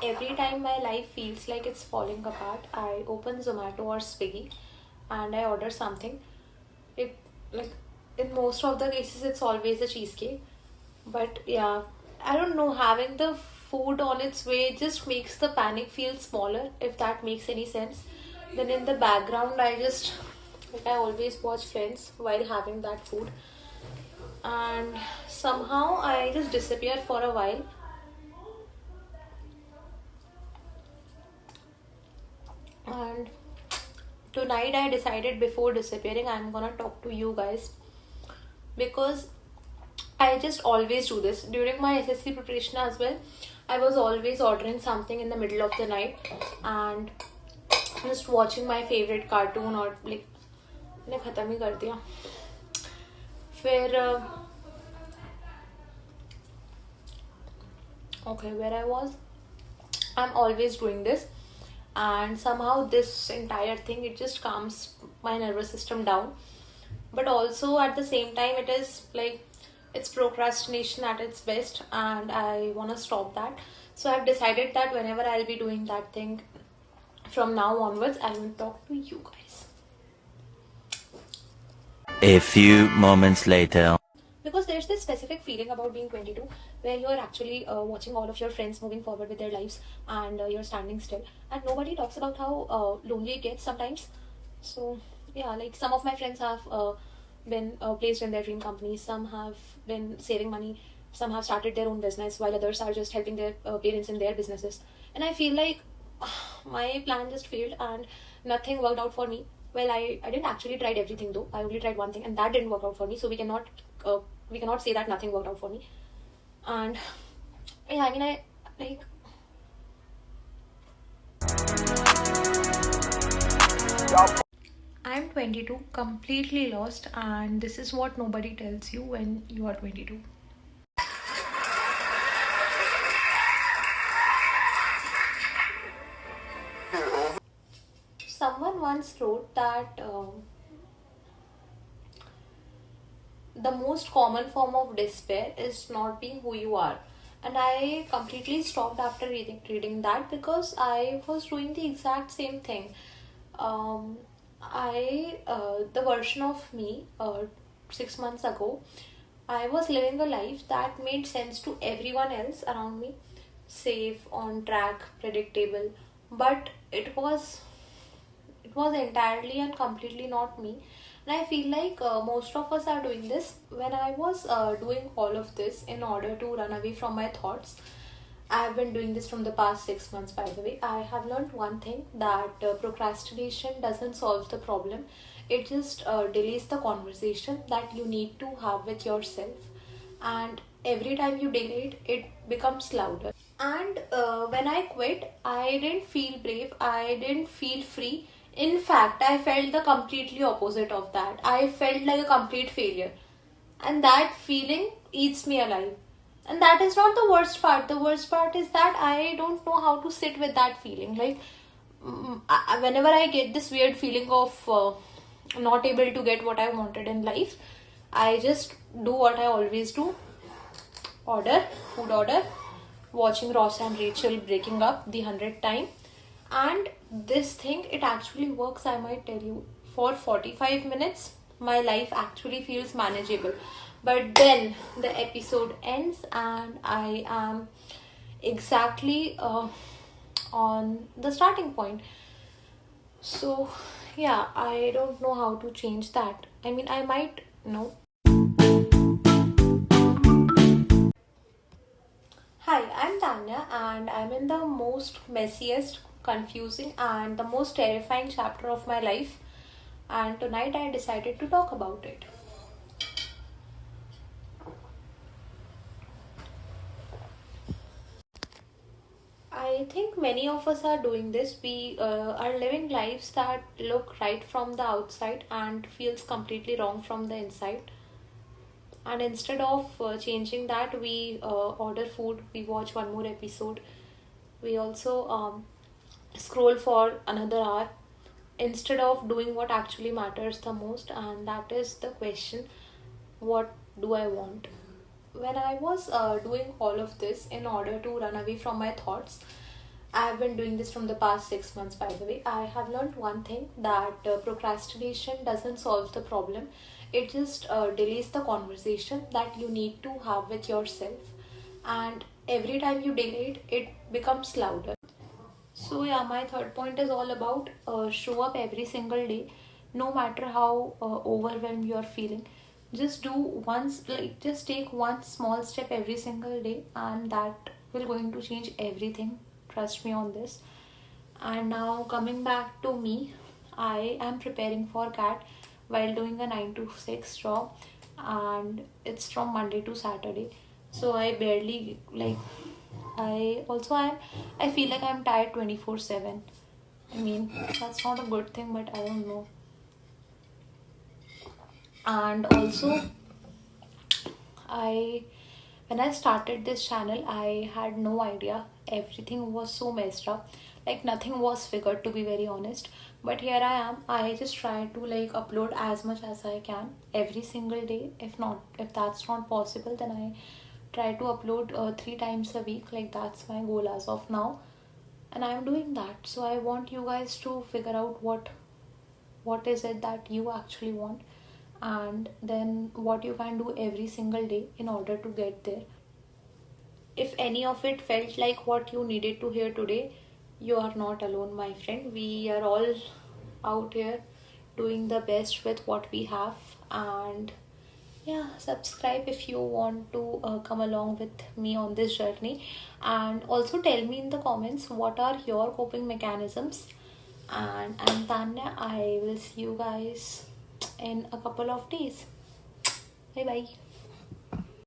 Every time my life feels like it's falling apart, I open Zomato or Swiggy and I order something. It like in most of the cases it's always a cheesecake. But yeah, I don't know, having the food on its way just makes the panic feel smaller, if that makes any sense. Then in the background I always watch Friends while having that food, and somehow I just disappear for a while. And tonight I decided before disappearing I'm gonna talk to you guys, because I just always do this during my SSC preparation as well. I was always ordering something in the middle of the night and just watching my favorite cartoon, or like मैंने खत्म ही कर दिया फिर okay, where I was, I'm always doing this, and somehow this entire thing, it just calms my nervous system down. But also at the same time, it is like it's procrastination at its best, and I want to stop that. So I've decided that whenever I'll be doing that thing from now onwards, I will talk to you guys. A few moments later. Because there's this specific feeling about being 22 where you're actually watching all of your friends moving forward with their lives, and you're standing still, and nobody talks about how lonely it gets sometimes. So yeah, like some of my friends have been placed in their dream companies, some have been saving money, some have started their own business, while others are just helping their parents in their businesses. And I feel like my plan just failed and nothing worked out for me. Well, I didn't actually tried everything though. I only tried one thing and that didn't work out for me. So we cannot say that nothing worked out for me. And yeah, I mean, I like I'm 22, completely lost, and this is what nobody tells you when you are 22. Someone once wrote that the most common form of despair is not being who you are. And I completely stopped after reading that, because I was doing the exact same thing. The version of me 6 months ago, I was living a life that made sense to everyone else around me, safe, on track, predictable, but it was entirely and completely not me. And I feel like most of us are doing this. When I was doing all of this in order to run away from my thoughts, I have been doing this from the past 6 months, by the way. I have learned one thing, that procrastination doesn't solve the problem. It just delays the conversation that you need to have with yourself. And every time you delay it, it becomes louder. And when I quit, I didn't feel brave, I didn't feel free. In fact, I felt the completely opposite of that. I felt like a complete failure. And that feeling eats me alive. And that is not the worst part. The worst part is that I don't know how to sit with that feeling. Like, whenever I get this weird feeling of not able to get what I wanted in life, I just do what I always do: food order, watching Ross and Rachel breaking up the 100th time. And this thing, it actually works, I might tell you. For 45 minutes, my life actually feels manageable. But then the episode ends, and I am exactly on the starting point. So, yeah, I don't know how to change that. I mean, I might know. Hi, I'm Tanya, and I'm in the most messiest, confusing, and the most terrifying chapter of my life. And tonight I decided to talk about it. I think many of us are doing this. We are living lives that look right from the outside and feels completely wrong from the inside. And instead of changing that, we order food, we watch one more episode, we also scroll for another hour, instead of doing what actually matters the most, and that is the question: what do I want? When I was doing all of this in order to run away from my thoughts, I have been doing this from the past 6 months, by the way. I have learned one thing, that procrastination doesn't solve the problem. It just delays the conversation that you need to have with yourself. And every time you delay it, it becomes louder. So, yeah, my third point is all about show up every single day, no matter how overwhelmed you're feeling. Just do once, like, just take one small step every single day, and that will going to change everything. Trust me on this. And now, coming back to me, I am preparing for CAT while doing a 9 to 6 job, and it's from Monday to Saturday. So I barely like I feel like I'm tired 24/7. I mean, that's not a good thing, but I don't know. And also, I when I started this channel, I had no idea. Everything was so messed up. Like nothing was figured, to be very honest. But here I am. I just try to like upload as much as I can every single day. If that's not possible, then I try to upload 3 times a week. Like that's my goal as of now, and I'm doing that. So I want you guys to figure out what is it that you actually want, and then what you can do every single day in order to get there. If any of it felt like what you needed to hear today, you are not alone, my friend. We are all out here doing the best with what we have. And yeah, subscribe if you want to come along with me on this journey. And also tell me in the comments what are your coping mechanisms. And I'm Tanya. I will see you guys in a couple of days. Bye bye.